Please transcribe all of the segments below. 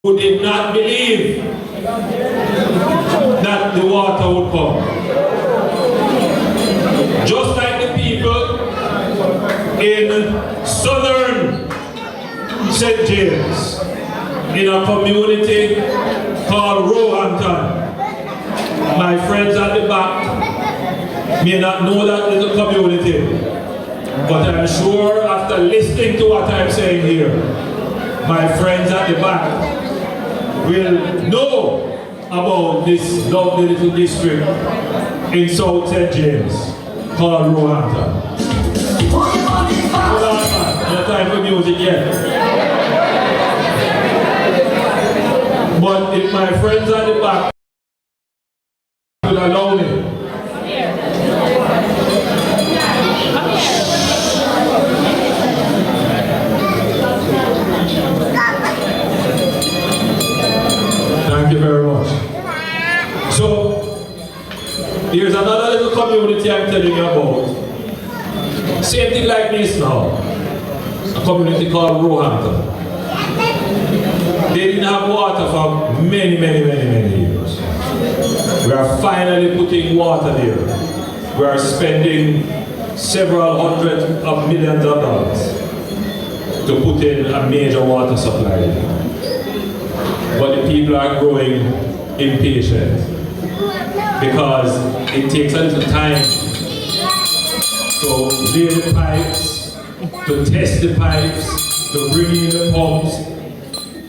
who did not believe that the water would come. Just like the people in southern St. James, in a community called Roehampton. My friends at the back may not know that little community, but I'm sure after listening to what I'm saying here, my friends at the back will know about this lovely little district in South St. James called Roehampton. Hold on, man. No time for music yet. But if my friends at the back will allow me, thank you very much. So, here's another little community I'm telling you about. Same thing like this now. A community called Roehampton. They didn't have water for many years. We are finally putting water there. We are spending several hundred of millions of dollars to put in a major water supply. But the people are growing impatient because it takes a little time to lay the pipes, to test the pipes, to bring in the pumps,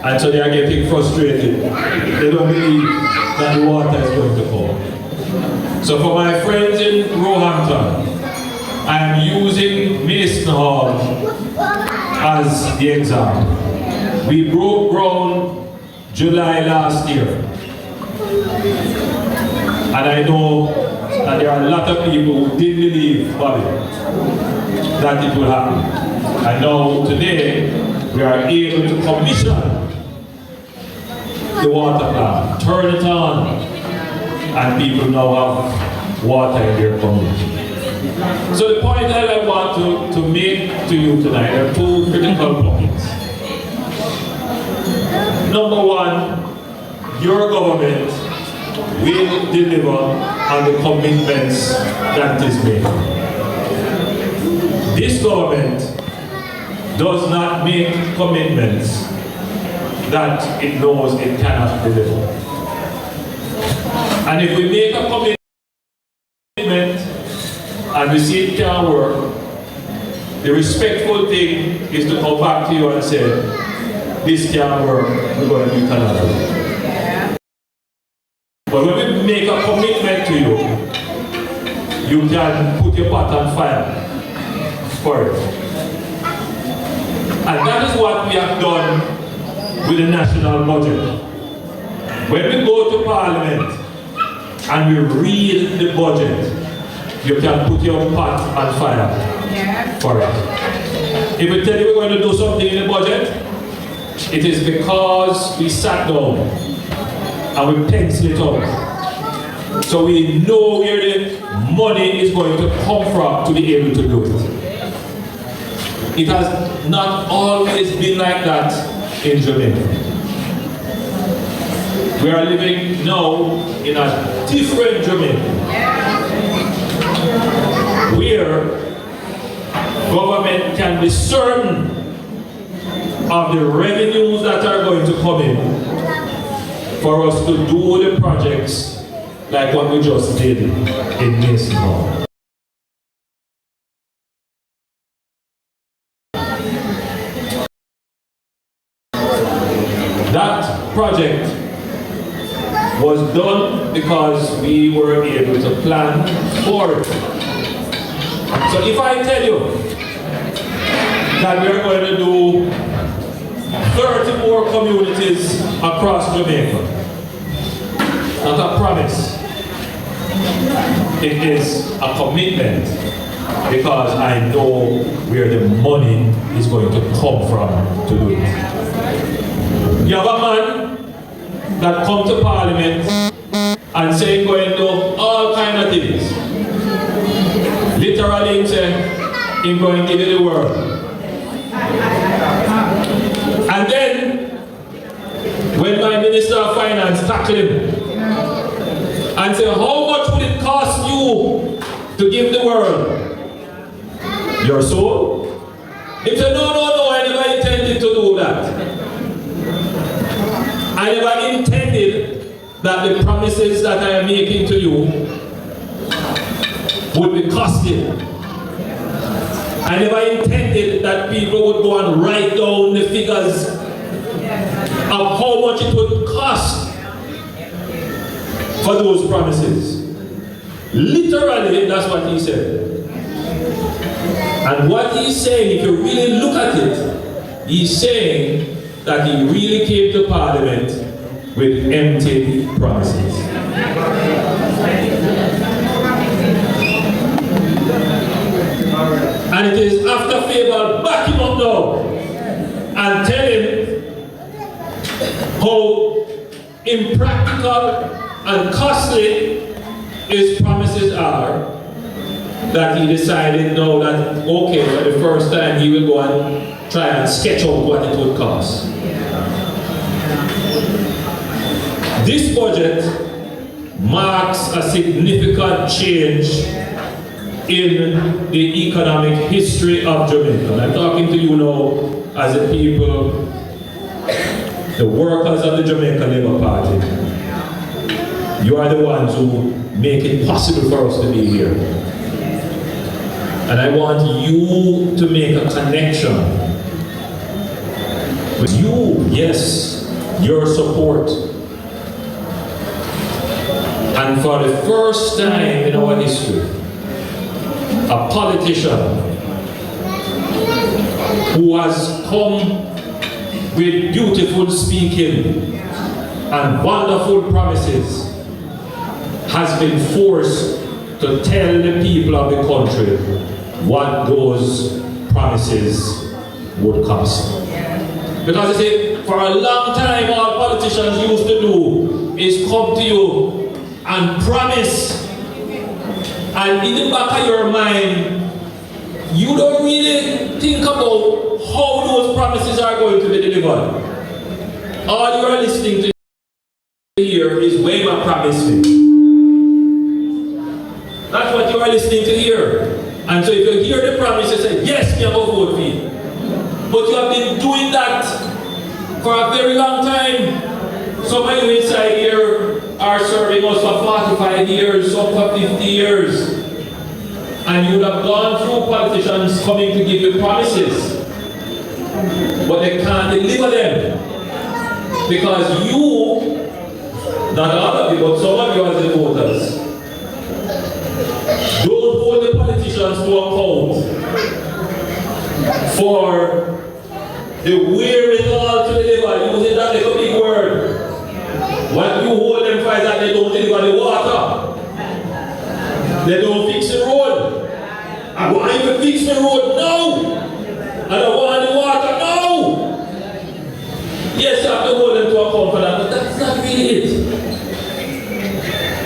and so they are getting frustrated. They don't believe that the water is going to come. So for my friends in Roehampton, I am using Mason Hall as the example. We broke ground July last year. And I know that there are a lot of people who didn't believe, Bobby, that it will happen. And now today, we are able to commission the water plant, turn it on, and people now have water in their community. So the point that I want to make to you tonight are two critical points. Number one, your government will deliver on the commitments that is made. This government does not make commitments that it knows it cannot deliver. And if we make a commitment and we see it can't work, the respectful thing is to come back to you and say, this can't work, we're going to do it another way. But when we make a commitment to you, you can put your pot on fire for it. And that is what we have done with the national budget. When we go to Parliament and we read the budget, you can put your pot on fire for it. If we tell you we're going to do something in the budget, it is because we sat down and we pencil it out. So we know where the money is going to come from to be able to do it. It has not always been like that in Jamaica. We are living now in a different Jamaica, where government can be certain of the revenues that are going to come in for us to do the projects like what we just did in Mason Hall. That project was done because we were able to plan for it. So if I tell you that we are going to do 30 more communities across Jamaica, not a promise, it is a commitment, because I know where the money is going to come from to do it. You have a man that comes to Parliament and say he's going to do all kinds of things. Literally, he said he's going to give you the world. And then, when Minister of Finance tackle him and say, how much would it cost you to give the world your soul? He said, no, I never intended to do that. I never intended that the promises that I am making to you would be costly. I never intended that people would go and write down the figures of how much it would cost for those promises. Literally, that's what he said. And what he's saying, if you really look at it, he's saying that he really came to Parliament with empty promises. And it is after Fable back him up now and tell him how impractical and costly his promises are, that he decided now that, okay, for the first time he will go and try and sketch out what it would cost. This budget marks a significant change in the economic history of Jamaica. And I'm talking to you now as the people, the workers of the Jamaica Labour Party. You are the ones who make it possible for us to be here. And I want you to make a connection with you, yes, your support. And for the first time in our history, a politician who has come with beautiful speaking and wonderful promises has been forced to tell the people of the country what those promises would cost. Because you see, for a long time all politicians used to do is come to you and promise, and in the back of your mind you don't really think about how those promises are going to be delivered. All you are listening to here is Wayman promised me. That's what you are listening to here. And so if you hear the promise, you say, yes, me go vote for you. But you have been doing that for a very long time. Some of you inside here are serving us for 45 years, some for 50 years. And you would have gone through politicians coming to give you promises. But they can't deliver them. Because you, not all of you, but some of you as the voters, don't hold the politicians to account for the wherewithal to deliver. Using that little big word. What you hold them for is that they don't deliver the water. They don't fix the road. I want you to fix the road. No! I don't want the water. No! Yes, you have to hold them to account for that, but that's not really it.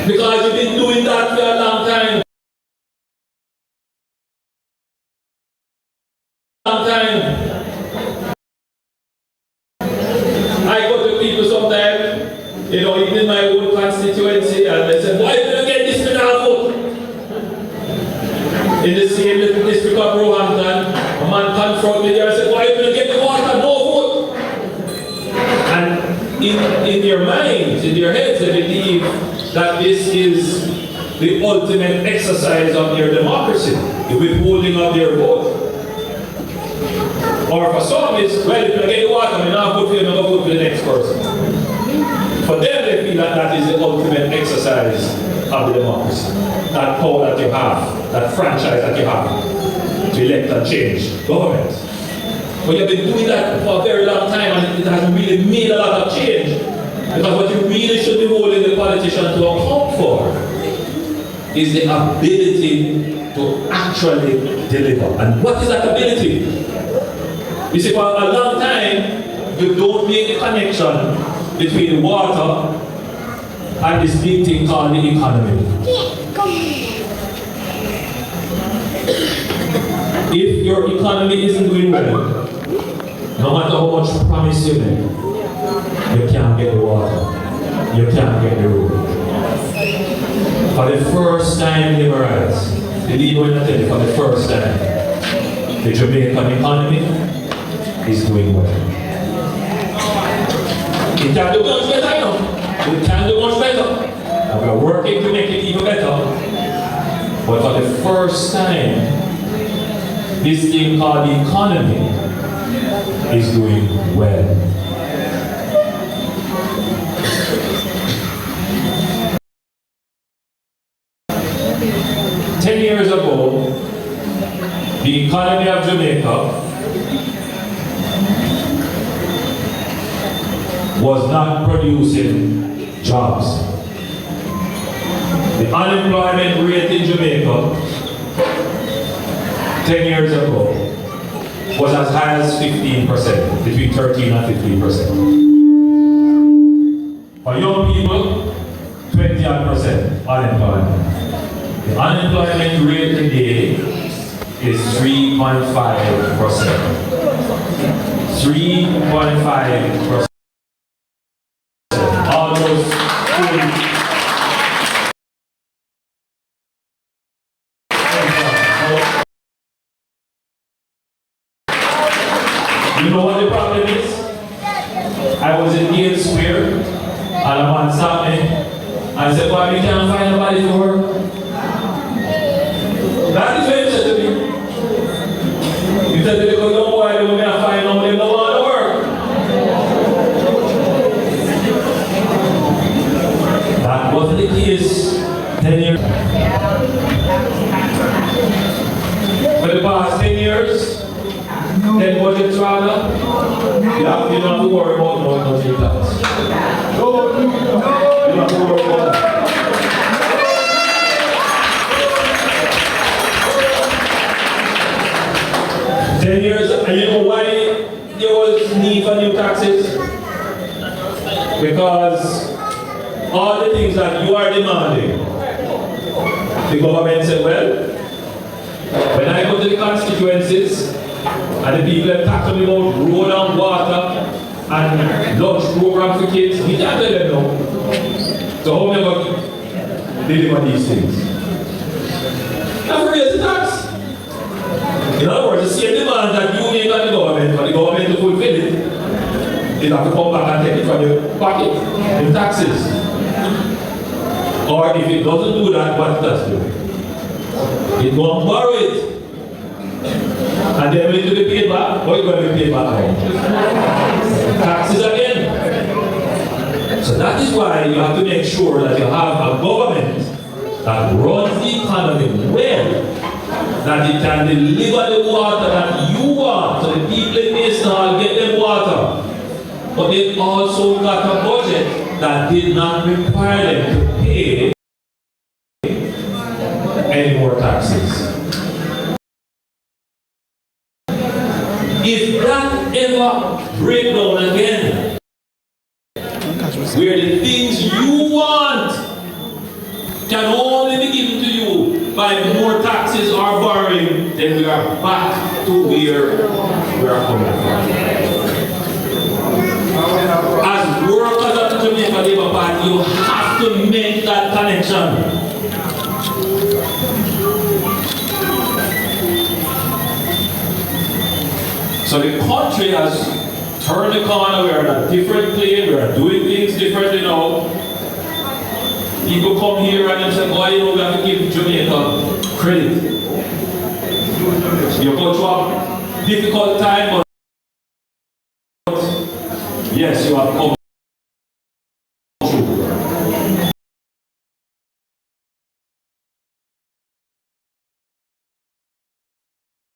Because you've been doing that for a long time. I go to people sometimes, you know, even in my own constituency, and they say, why did you get this to now vote? In the same little district of Roehampton, a man confronted me there and said, why did you get the water? No vote. And in their minds, in their heads, they believe that this is the ultimate exercise of their democracy, the withholding of their vote. Or for some, it's, well, if you get the water, I'm not good for you, I'm not good for the next person. For them, they feel that that is the ultimate exercise of the democracy. That power that you have, that franchise that you have to elect and change government. But you've been doing that for a very long time, and it has really made a lot of change. Because what you really should be holding the politician to account for is the ability to actually deliver. And what is that ability? You see, for a long time, you don't make the connection between water and this big thing called the economy. If your economy isn't doing well, no matter how much promise you make, you can't get the water. You can't get the road. For the first time in the world, believe me when I tell you, for the first time, the Jamaican economy is doing well. It can do much better, you know. It can do much better. And we're working to make it even better. But for the first time, this thing called the economy is doing well. Years ago, the economy of Jamaica was not producing jobs. The unemployment rate in Jamaica 10 years ago was as high as 15%, between 13 and 15%. For young people, 20% unemployment. The unemployment rate today is 3.5%. 3.5%. Almost full. You know what the problem is? I was in Yale Square and a man stopped me and said, "Why we can't find nobody for work?" That is what he said to me. He said to the young boy, they were going to find out they don't want to work. That wasn't the case 10 years. For the past 10 years, 10 budgets rather, you don't have to worry about no tax. You don't have to worry about that. 10 years, and you know why there was need for new taxes? Because all the things that you are demanding, the government said, well, when I go to the constituencies, and the people have talked to me about road and water, and lunch program for kids, we can't tell them no. So how am I going to deliver these things? Now raise the tax. In other words, the same demand that you make on the government, for the government to fulfill it, they have to come back and take it from your pocket in taxes. Or if it doesn't do that, what does it do? It go and borrow it. And then when it will be paid back, what is going to be paid back now? Taxes again. So that is why you have to make sure that you have a government that runs the economy well, that it can deliver the water that you want, so the people in Mason get them water. But they also got a budget that did not require them to pay any more taxes. If that ever break down again, where the things you want can only be given to you by more taxes or borrowing, then we are back to where we are coming from. As workers of the Jamaica Labour Party, you have to make that connection. So the country has turned the corner. We are in a different place. We are doing things differently now. People come here and they say, boy, you know, we have to give Jamaica credit. You're going through a difficult time, but yes, you have come.